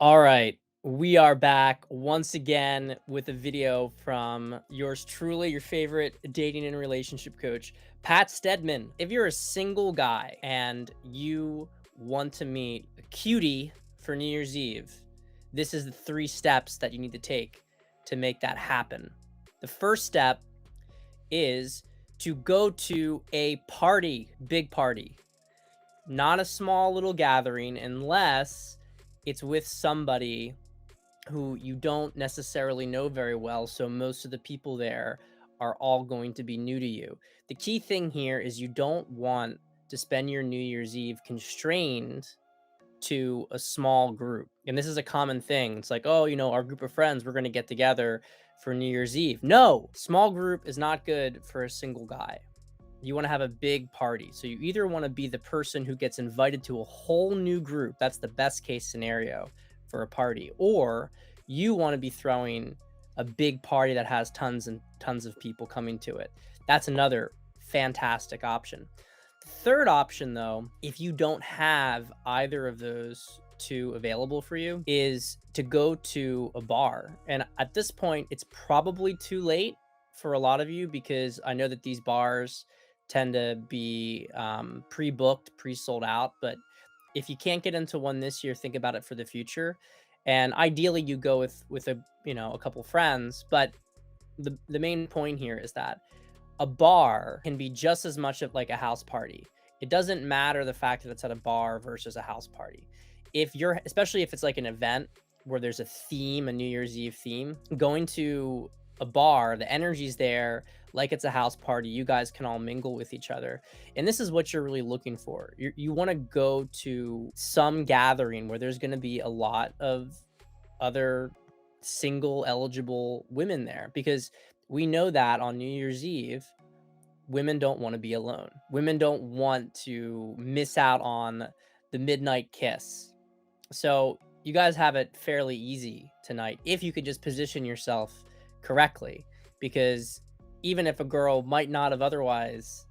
All right, we are back once again with a video from yours truly, your favorite dating and relationship coach, Pat Stedman. If you're a single guy and you want to meet a cutie for New Year's Eve, this is the 3 steps that you need to take to make that happen. The first step is to go to a party, big party, not a small little gathering, unless it's with somebody who you don't necessarily know very well. So most of the people there are all going to be new to you. The key thing here is you don't want to spend your New Year's Eve constrained to a small group. And this is a common thing. It's like, oh, our group of friends, we're going to get together for New Year's Eve. No, small group is not good for a single guy. You want to have a big party. So you either want to be the person who gets invited to a whole new group. That's the best case scenario for a party. Or you want to be throwing a big party that has tons and tons of people coming to it. That's another fantastic option. The third option, though, if you don't have either of those two available for you, is to go to a bar. And at this point, it's probably too late for a lot of you because I know that these bars tend to be pre-booked, pre-sold out. But if you can't get into one this year, think about it for the future. And ideally, you go with a couple friends. But the main point here is that a bar can be just as much of like a house party. It doesn't matter the fact that it's at a bar versus a house party. If you're, especially if it's like an event where there's a theme, a New Year's Eve theme, going to a bar, the energy's there, like it's a house party. You guys can all mingle with each other. And this is what you're really looking for. You want to go to some gathering where there's going to be a lot of other single eligible women there, because we know that on New Year's Eve, women don't want to be alone. Women don't want to miss out on the midnight kiss. So you guys have it fairly easy tonight if you could just position yourself correctly, because even if a girl might not have otherwise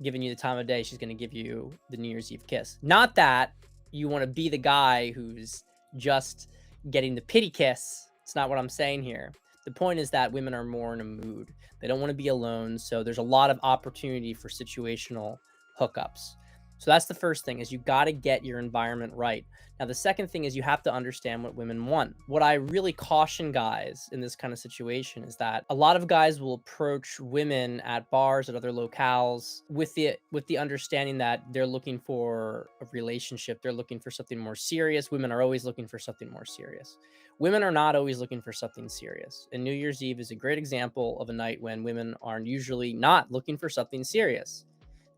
given you the time of day, she's going to give you the New Year's Eve kiss. Not that you want to be the guy who's just getting the pity kiss. It's not what I'm saying here. The point is that women are more in a mood. They don't want to be alone. So there's a lot of opportunity for situational hookups. So that's the first thing, is you got to get your environment right. Now, the second thing is you have to understand what women want. What I really caution guys in this kind of situation is that a lot of guys will approach women at bars, at other locales, with the understanding that they're looking for a relationship. They're looking for something more serious. Women are always looking for something more serious. Women are not always looking for something serious. And New Year's Eve is a great example of a night when women are usually not looking for something serious.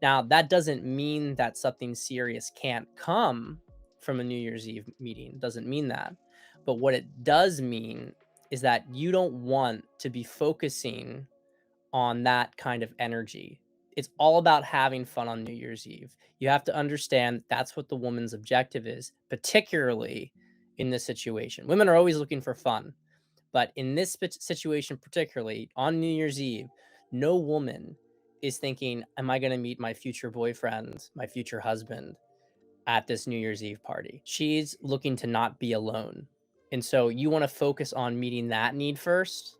Now, that doesn't mean that something serious can't come from a New Year's Eve meeting. It doesn't mean that. But what it does mean is that you don't want to be focusing on that kind of energy. It's all about having fun on New Year's Eve. You have to understand that's what the woman's objective is, particularly in this situation. Women are always looking for fun. But in this situation, particularly on New Year's Eve, no woman is thinking, am I going to meet my future boyfriend, my future husband at this New Year's Eve party? She's looking to not be alone. And so you want to focus on meeting that need first.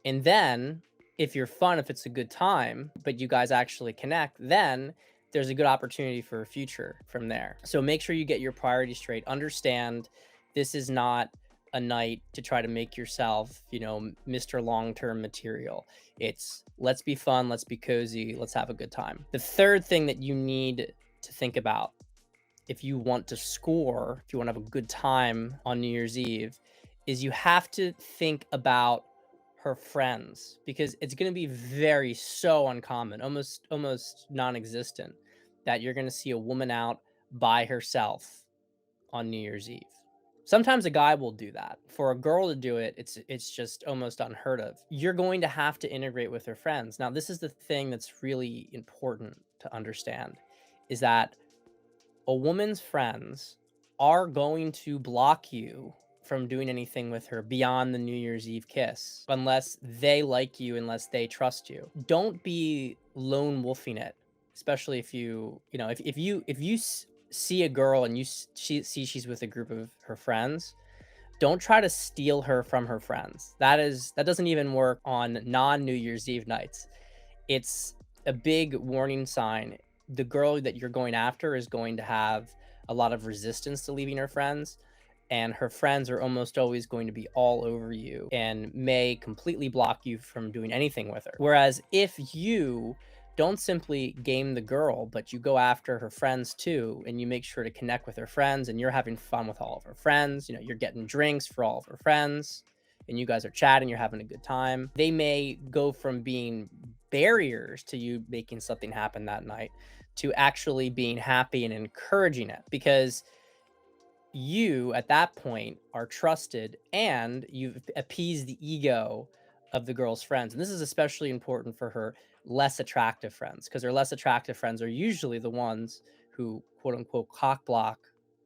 And then if you're fun, if it's a good time, but you guys actually connect, then there's a good opportunity for a future from there. So make sure you get your priorities straight. Understand this is not a night to try to make yourself, Mr. Long-term material. It's let's be fun, let's be cozy, let's have a good time. The third thing that you need to think about if you want to score, if you want to have a good time on New Year's Eve, is you have to think about her friends, because it's going to be so uncommon, almost non-existent, that you're going to see a woman out by herself on New Year's Eve. Sometimes a guy will do that. For a girl to do it, it's just almost unheard of. You're going to have to integrate with her friends. Now, this is the thing that's really important to understand, is that a woman's friends are going to block you from doing anything with her beyond the New Year's Eve kiss, unless they like you, unless they trust you. Don't be lone wolfing it, especially if if you see a girl and see she's with a group of her friends. Don't try to steal her from her friends. That doesn't even work on non-New Year's Eve nights. It's a big warning sign. The girl that you're going after is going to have a lot of resistance to leaving her friends, and her friends are almost always going to be all over you and may completely block you from doing anything with her. Whereas if you don't simply game the girl, but you go after her friends too, and you make sure to connect with her friends and you're having fun with all of her friends, you're getting drinks for all of her friends and you guys are chatting, you're having a good time. They may go from being barriers to you making something happen that night to actually being happy and encouraging it, because you at that point are trusted and you've appeased the ego of the girl's friends. And this is especially important for her less attractive friends, because her less attractive friends are usually the ones who quote unquote cock block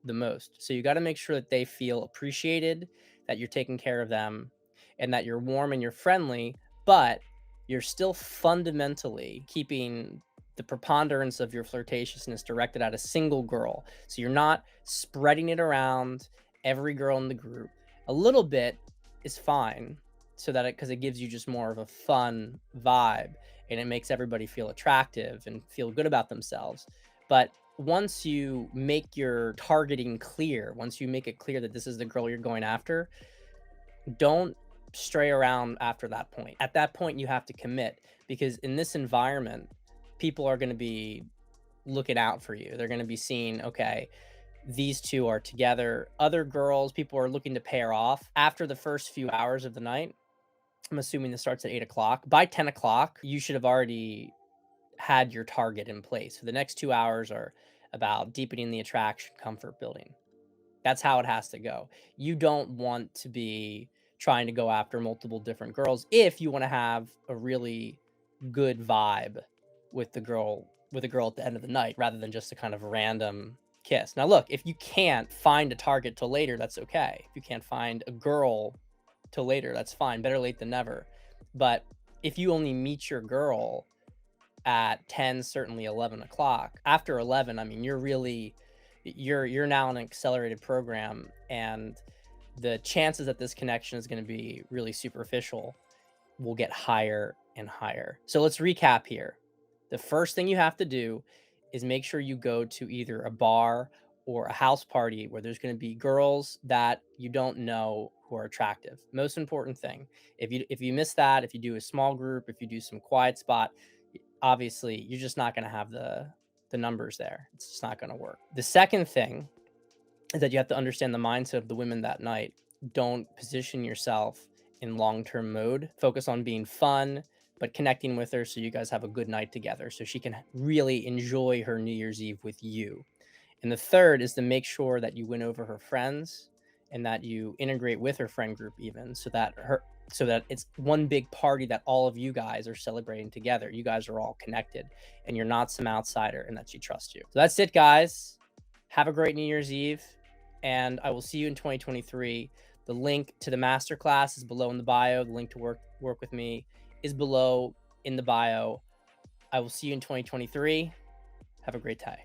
the most. So you got to make sure that they feel appreciated, that you're taking care of them, and that you're warm and you're friendly, but you're still fundamentally keeping the preponderance of your flirtatiousness directed at a single girl. So you're not spreading it around every girl in the group. A little bit is fine, so that because it gives you just more of a fun vibe and it makes everybody feel attractive and feel good about themselves. But once you make your targeting clear, once you make it clear that this is the girl you're going after, don't stray around after that point. At that point, you have to commit, because in this environment, people are going to be looking out for you. They're going to be seeing, okay, these two are together. Other girls, people are looking to pair off after the first few hours of the night. I'm assuming this starts at 8 o'clock. By 10 o'clock, you should have already had your target in place. So the next 2 hours are about deepening the attraction, comfort building. That's how it has to go. You don't want to be trying to go after multiple different girls if you want to have a really good vibe with the girl at the end of the night, rather than just a kind of random kiss. Now look, if you can't find a target till later, that's okay. If you can't find a girl till later, that's fine. Better late than never. But if you only meet your girl at 10, certainly 11 o'clock, after 11, I mean, you're now in an accelerated program, and the chances that this connection is going to be really superficial will get higher and higher. So let's recap here. The first thing you have to do is make sure you go to either a bar or a house party where there's going to be girls that you don't know who are attractive. Most important thing. If you miss that, if you do a small group, if you do some quiet spot, obviously you're just not going to have the numbers there. It's just not going to work. The second thing is that you have to understand the mindset of the women that night. Don't position yourself in long-term mode. Focus on being fun, but connecting with her so you guys have a good night together, so she can really enjoy her New Year's Eve with you. And the third is to make sure that you win over her friends and that you integrate with her friend group even, so that it's one big party that all of you guys are celebrating together. You guys are all connected and you're not some outsider, and that she trusts you. So that's it, guys. Have a great New Year's Eve, and I will see you in 2023. The link to the masterclass is below in the bio. The link to work with me is below in the bio. I will see you in 2023. Have a great day.